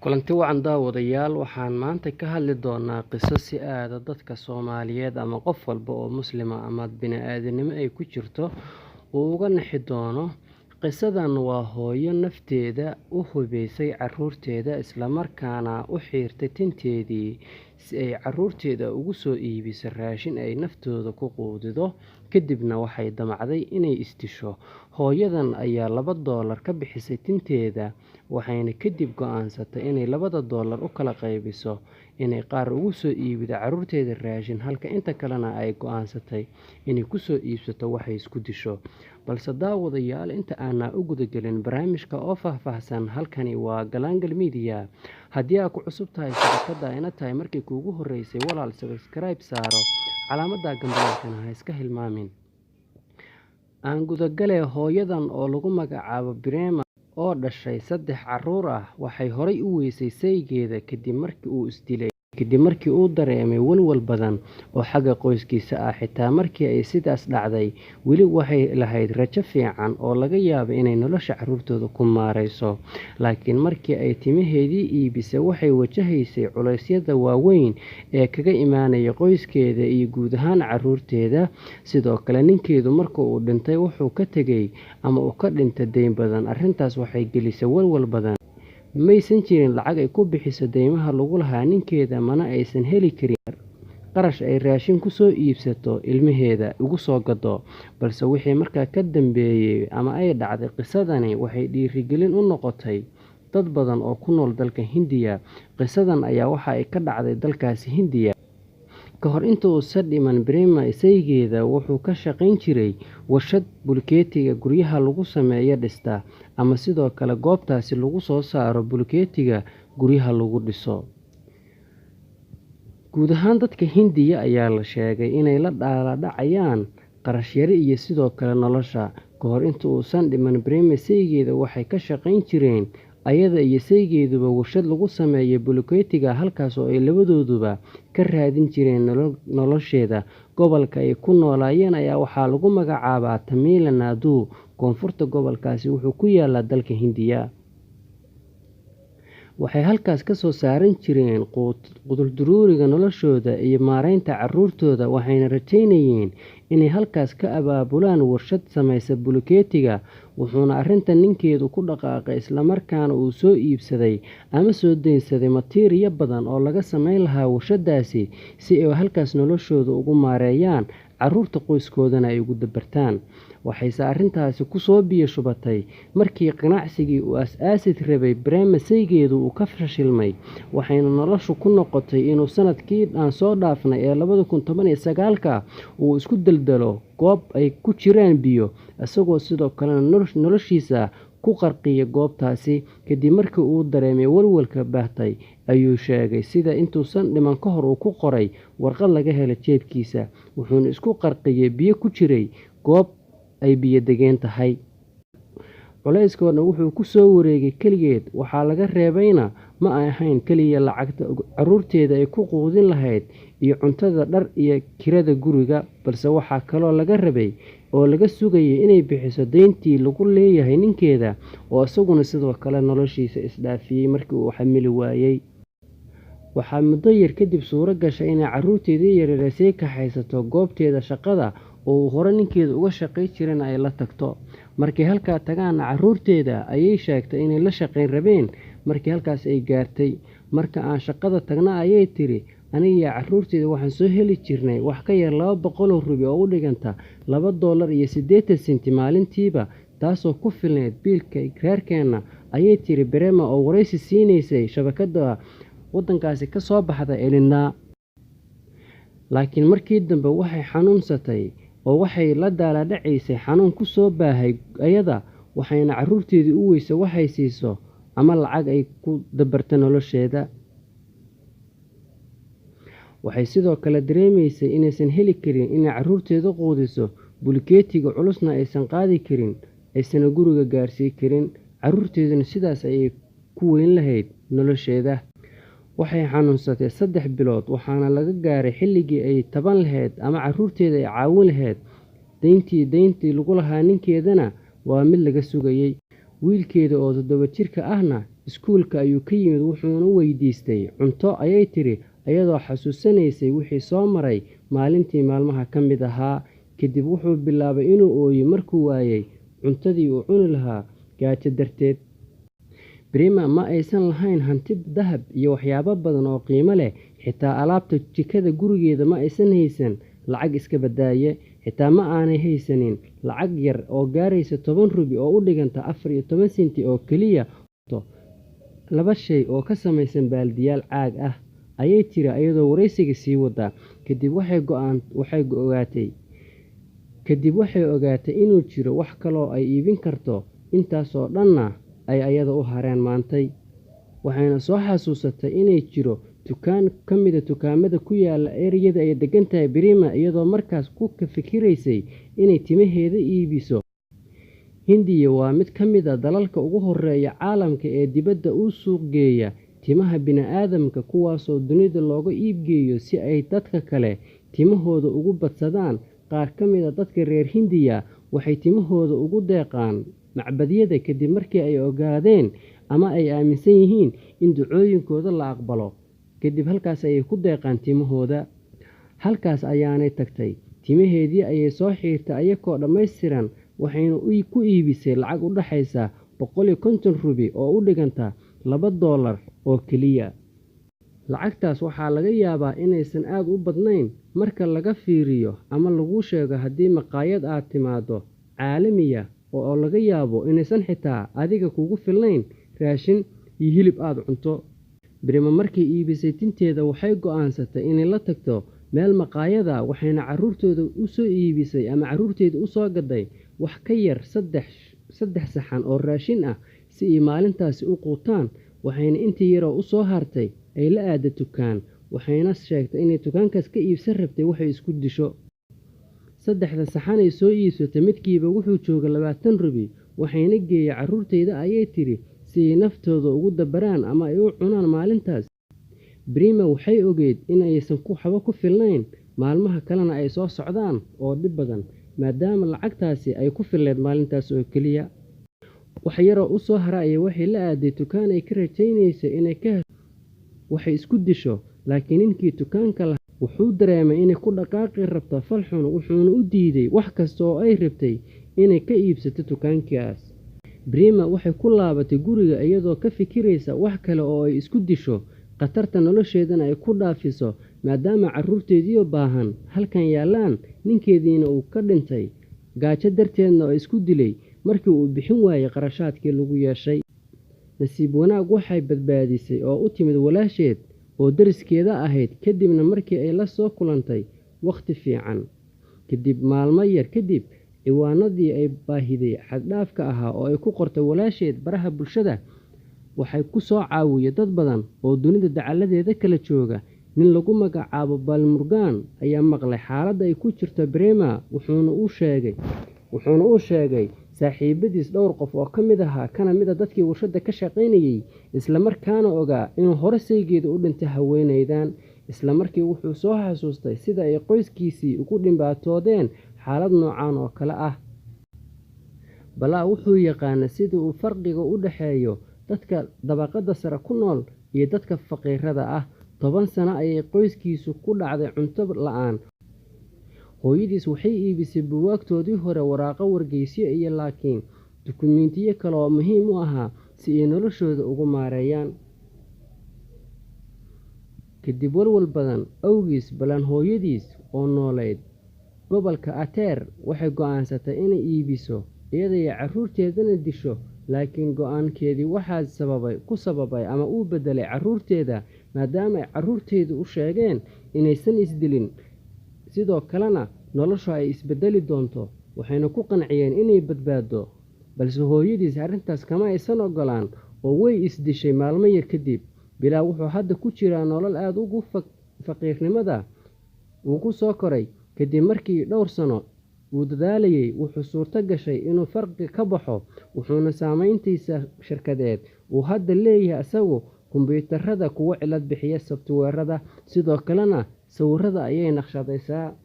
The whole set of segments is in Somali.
Kulanti wacan daawadayaal, waxaan maanta ka hadli doonaa qiso si aad dadka Soomaaliyeed ama qof walba oo Muslim ah ama bini'aadanimo ay ku jirto uu uga nixi doono. Qisadan waa hooyo nafteeda u hubaysay carruurteeda isla markaana u xiirtay tinteedii si ay carruurteeda ugu soo iibiso raashin ay naftooda ku quudiso, kadibna waxay damacday inay isdisho. Hooyadan ayaa $2 ka bixisay tinteeda, waxayna kadib go'aansatay inay $2 u kala qaybiso, inay qaar ugu soo iibiso carruurteeda raashin, halka inta kalena ay go'aansatay inay ku soo iibsato waxay isku disho. Balse daawadayaal, inta aanan u gudagelin barnaamijka oo faahfaahsan, halkani waa Galaangal Media. Haddii aad ku cusub tahay shabakadda ina tahay markii kuugu horreysay, walaal subscribe saaro, calaamadda gambalaalkana ha iska hilmaamin. Aan gudagale, hooyadan oo lagu magacaabo Brema oo dhashay 3 carruur ah waxay horay u weysay saygeeda kadib markii uu isdilay, kadib markii uu dareemay walwal badan oo xagga qoyskiisa ah. Xitaa markii ay sidaas dhacday, weli waxay lahayd rajo fiican oo laga yaabo inay nolosha carruurtooda ku maarayso. Laakiin markii ay timaheedii iibisay, waxay wajahaysay culeysyada waaweyn ee kaga imaanaya qoyskeeda iyo guud ahaan carruurteeda. Sidoo kale, ninkeedu markii uu dhintay wuxuu ka tegay ama uu ka dhintay deyn badan. Arrintaas waxay gelisay walwal badan. Maysan jirin lacag ay ku bixiso deymaha lagu lahaa ninkeeda, mana aysan heli karin qarash ay raashin ku soo iibsato ilmaheeda ugu soo gado. Balse wixii markaa ka dambeeyay ama ay dhacday qisadani waxay dhiirigelin u noqotay dad badan oo ku nool dalka Hindiya. Qisadan ayaa waxa ay ka dhacday dalkaasi Hindiya. Ka hor inta uusan dhiman, Brema saygeeda wuxuu ka shaqayn jiray warshad bulkeetiga guryaha lagu sameeyo dhista, ama sidoo kale goobtaasi lagu soo saaro bulkeetiga guryaha lagu dhiso. Guud ahaan dadka Hindiya ayaa la sheegay inay la dhacayaan qarash yari iyo sidoo kale nolosha. Ka hor inta uusan dhiman, Brema saygeeda waxay ka shaqayn jireen ayada iyo saygeeduba warshad lagu sameeyo bulkeetiga, halkaas oo ay labadooduba ka raadin jireen nolosheeda. Gobolka ay ku noolaayeen ayaa waxaa lagu magacaabaa Tamil Nadu. Koonfurta gobolkaasi wuxuu ku yaalaa dalka Hindiya. Waxay halkaas ka soo saaran jireen quuduldaruuriga noloshooda iyo maaraynta carruurtooda, waxayna rajaynayeen inay halkaas ka abaabulaan warshad samaysa bulkeetiga. Wuxuuna arrintan ninkeedu ku dhaqaaqay, isla markaana uu soo iibsaday ama soo deynsaday matiiriyo badan oo laga samayn lahaa warshadaasi si ay halkaas noloshooda ugu maareeyaan, carruurta qoyskoodana ay ugu dabartaan. Waxayse arrintaasi ku soo biyo shubatay markii ganacsigii uu aas-aasid rabay Brema saygeedu uu ka fashilmay, waxayna noloshu ku noqotay inuu sanadkii aan soo dhaafnay ee 2019 uu isku daldalo goob ay ku jiraan biyo, isagoo sidoo kalena noloshiisa ku qarqiyay goobtaasi. Kadib markii uu dareemay walwalka baahday, ayuu sheegay sida intuusan dhiman ka hor uu ku qoray warqad laga helay jeebkiisa, wuxuuna isku qarqiyay biyo ku jiray goob ay biyo degeen tahay. Culayskoodna wuxuu ku soo wareegay keligeed. Waxaa laga reebayna ma ahayn keliya lacagta carruurteeda ay ku quudin lahayd iyo cuntada, dhar iyo kirada guriga, balse waxaa kaloo laga rabay oo laga sugayay inay bixiso deyntii lagu leeyahay ninkeeda, oo isaguna sidoo kale noloshiisa isdhaafiyay markii uu xamili waayay. Waxaa muddo yar kadib suuro gashay inay carruurteedii yaryar sii kaxaysato goobteeda shaqada oo hore ninkeeda uga shaqayn jireen ay la tagto. Markay halkaa tagaan, carruurteeda ayay sheegtay inay la shaqayn rabeen. Markii halkaas ay gaartay, marka aan shaqada tagna, ayay tiri, aniga iyo carruurteeda waxaan soo heli jirnay wax ka yar $200 oo u dhiganta $2.80 maalintiiba, taasoo ku filnayd biilka reerkeena, ayay tiri Brema oo wareysi siinaysay shabakadda waddankaasi ka soo baxda Elina. Laakiin markii dambe waxay xanuunsatay oo waxay la daalaa-dhacaysay xanuun ku soo baahay ayada, waxayna carruurteedii u weysay waxay siiso ama lacag ay ku dabarto nolosheeda. Waxay sidoo kale dareemaysay inaysan heli karin inay carruurteeda quudiso, bulkeetiga culusna aysan qaadi karin, aysan guriga gaarsiin karin. Carruurteeduna sidaas ayay ku weyn lahayd nolosheeda. Waxay xanuunsatay 3 bilood, waxaana laga gaaray xilligii ay taban lahayd ama carruurteeda ay caawin lahayd. Deyntii lagu lahaa ninkeedana waa mid laga sugayay. Wiilkeeda oo 7 jirka ahna iskuulka ayuu ka yimid wuxuuna weydiistay cunto ayay tiri iyadoo xasuusanaysay wixii soo maray maalintii maalmaha ka mid ahaa. Kadib wuxuu bilaabay inuu ooyo markuu waayay cuntadii uu cuni lahaa gaajo darteed. Prima ma aysan lahayn hanti dahab iyo waxyaabo badan oo qiimo leh, xitaa alaabta jikada gurigeeda ma aysan haysan, lacag iska badaaye. Xitaa ma aanay haysanin lacag yar oo gaaraysa 10 rubi oo u dhiganta 14 senti oo keliya. 2 shay oo ka samaysan baaldiyaal caag ah, ayay tiri iyadoo wareysiga sii wada. Kadib waxay ogaatay inuu jiro wax kaloo ay iibin karto, intaasoo dhanna ay ayada u hareen maantay. Waxayna soo xasuusatay inay jiro dukaan ka mid ah dukaamada ku yaala ereyada ay degan tahay Prima, iyadoo markaas ku fikiraysay inay timaheeda iibiso. Hindiya waa mid ka mid ah dalalka ugu horeeya caalamka ee dibadda u suuq geeya timaha bini'aadamka, kuwaasoo dunida looga iibgeeyo si ay dadka kale timahooda ugu badsadaan. Qaar ka mid ah dadka reer Hindiya waxay timahooda ugu deeqaan macbadyada kadib markii ay ogaadeen ama ay aaminsan yihiin in ducooyinkooda la aqbalo. Kadib halkaas ayay ku deeqaan timahooda. Halkaas ayaanay tagtay. Timaheedii ayay soo xiirtay ayagoo dhammaystiran, waxayna ku iibisay lacag u dhaxaysa 150 rubi oo u dhiganta $2 oo keliya. Lacagtaas waxaa laga yaabaa inaysan aad u badnayn marka laga fiiriyo ama lagu sheego haddii maqaayad aad timaado caalamiya oo laga yaabo inaysan xitaa adiga kugu filnayn raashin iyo hilib aad cunto. Prima markay iibisay tinteeda waxay go'aansatay inay la tagto meel maqaayada, waxayna carruurteeda u soo iibisay ama carruurteeda u soo gaday wax ka yar 3 saxan oo raashin ah si ay maalintaasi u quutaan. Waxayna intii yaroo u soo hartay ay la aaday dukaan, waxayna sheegtay inay dukaankaas ka iibsan rabtay waxay isku disho. 3 saxan ay soo iibsatay midkiiba wuxuu joogaa 20 rubi, waxayna geeyay carruurteeda ayay tiri si ay naftooda ugu dabaraan ama ay u cunaan maalintaas. Prima waxay ogeyd in aysan waxba ku filnayn, maalmaha kalena ay soo socdaan oo dhib badan, maadaama lacagtaasi ay ku fileed maalintaas oo keliya. Wax yaroo u soo haray waxay la aaday dukaan ay ka rajaynaysay inay ka waxay isku disho, laakiin ninkii dukaanka lahaa wuxuu dareemay inay ku dhaqaaqi rabto fal xun, wuxuuna u diiday wax kasta oo ay rabtay inay ka iibsato dukaankaas. Prima waxay ku laabatay guriga iyadoo ka fikiraysa wax kale oo ay isku disho, khatarta nolosheedana ay ku dhaafiso, maadaama carruurteedii baahan halkan yaalaan, ninkeediina uu ka dhintay gaajo darteedna oo isku dilay markii uu bixin waayay qarashaadkii lagu yeeshay. Nasiib wanaag waxay badbaadisay oo u timid walaasheed oo dariskeeda ahayd, kadibna markii ay la soo kulantay waqti fiican. Kadib maalmo yar kadib, ciwaanadii ay baahiday xad-dhaafka ahaa oo ay ku qortay walaasheed baraha bulshada waxay ku soo caawiyay dad badan oo dunida dacaladeeda kala jooga. Nin lagu magacaabo Balmurgan ayaa maqlay xaaladda ay ku jirto Prima, wuxuuna u sheegay saaxiibadiis dhowr qof oo ka mid ahaa kana mid ah dadkii warshadda ka shaqaynayay, isla markaana ogaa inuu hore saygeeda u dhintay haweeneydan. Isla markii wuxuu soo xasuustay sida ay qoyskiisii ugu dhibaatoodeen xaalad noocan oo kale ah. Balaa wuxuu yaqaanaa sida uu farqiga u dhaxeeyo dadka dabaqadda sare ku nool iyo dadka faqiirada ah. 10 sano ayay qoyskiisu ku dhacday cunto la'aan. Hooyadiis waxay iibisay buugaagtoodii hore, waraaqo wargeysyo iyo laakiin dukumiintiyo kale oo muhiim u ahaa si ay noloshooda ugu maareeyaan. Kadib walwal badan awgiis, balan hooyadiis oo nooleed gobolka Ateer waxay go'aansatay inay iibiso iyada iyo carruurteedana disho, laakiin go'aankeedii waxaa ku sababay ama uu bedelay carruurteeda, maadaama ay carruurteedu u sheegeen inaysan isdilin, sidoo kalena noloshu ay isbedeli doonto. Waxayna ku qanciyeen inay badbaado, balse hooyadiis arrintaas kama aysan ogolaan oo way isdishay maalmo yar kadib. Bilaa wuxuu hadda ku jiraa nolol aad ugu faqiirnimada uu ku soo koray. Kadib markii dhowr sano uu dadaalayay, wuxuu suurto gashay inuu farqi ka baxo, wuxuuna saameyntiisa shirkadeed uu hadda leeyahay isagu kumbuyuutarada kuwa cilad bixiya softweerada, sidoo kalena sawirada ayay naqshadaysaa.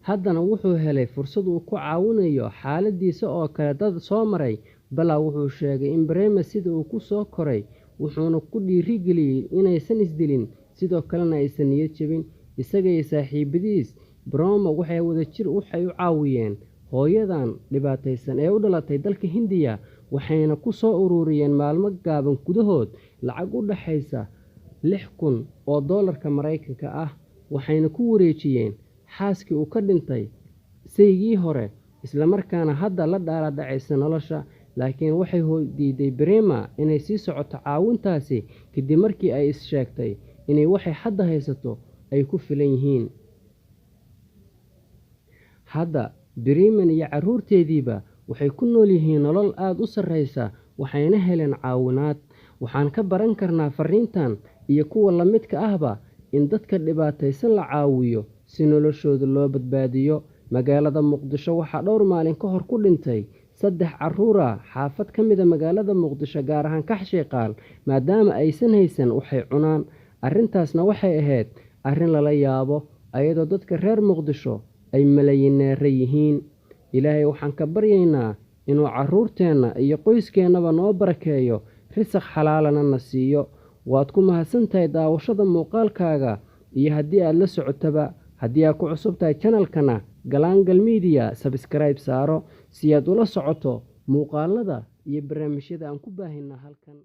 Haddana wuxuu helay fursad uu ku caawinayo xaaladiisa oo kale dad soo maray Balaa wuxuu sheegay in Bremer sida uu ku soo koray wuxuuna ku dhiirigeliyey inaysan isdilin sidoo kalena aysan niyad jabin. Isaga iyo saaxiibadiis Bromo waxay wadajir u caawiyeen hooyadan dhibaataysan ee u dhalatay dalka Hindiya, waxayna ku soo ururiyeen maalmo gaaban gudahood lacag u dhaxaysa $6,000 Mareykanka ah, waxayna ku wareejiyeen xaaskii uu ka dhintay saygii hore, isla markaana hadda la dhacaysa nolosha. Laakiin waxay diiday Bremer inay sii socoto caawintaasi kadib markii ay sheegtay in waxay hadda haysato ay ku filan yihiin. Hadda Bremer iyo carruurteediiba waxay ku nool yihiin nolol aad u sarreysa, waxayna heleen caawinaad. Waxaan ka baran karnaa fariintan iyo kuwa la midka ahba in dadka dhibaataysan la caawiyo si noloshooda loo badbaadiyo. Magaalada Muqdisho waxaa dhowr maalin ka hor ku dhintay 3 carruur ah xaafad ka mid ah magaalada Muqdisho, gaar ahaan Kaxshiqaal, maadaama aysan haysan waxay cunaan. Arrintaasna waxay ahayd arrin lala yaabo, ayadoo dadka reer Muqdisho ay malaayiin yihiin. Ilaahay waxaan ka baryaynaa inuu carruurteena iyo qoyskeennaba noo barakeeyo, risaq xalaalana na siiyo. Waad ku mahadsantahay daawashada muuqaalkaaga, iyo haddii aad la socotaba, haddii aad ku cusub tahay channelkana Galaangal Media subscribe saaro si aad ula socoto muuqaalada iyo barnaamijyada aan ku baahinaa halkan.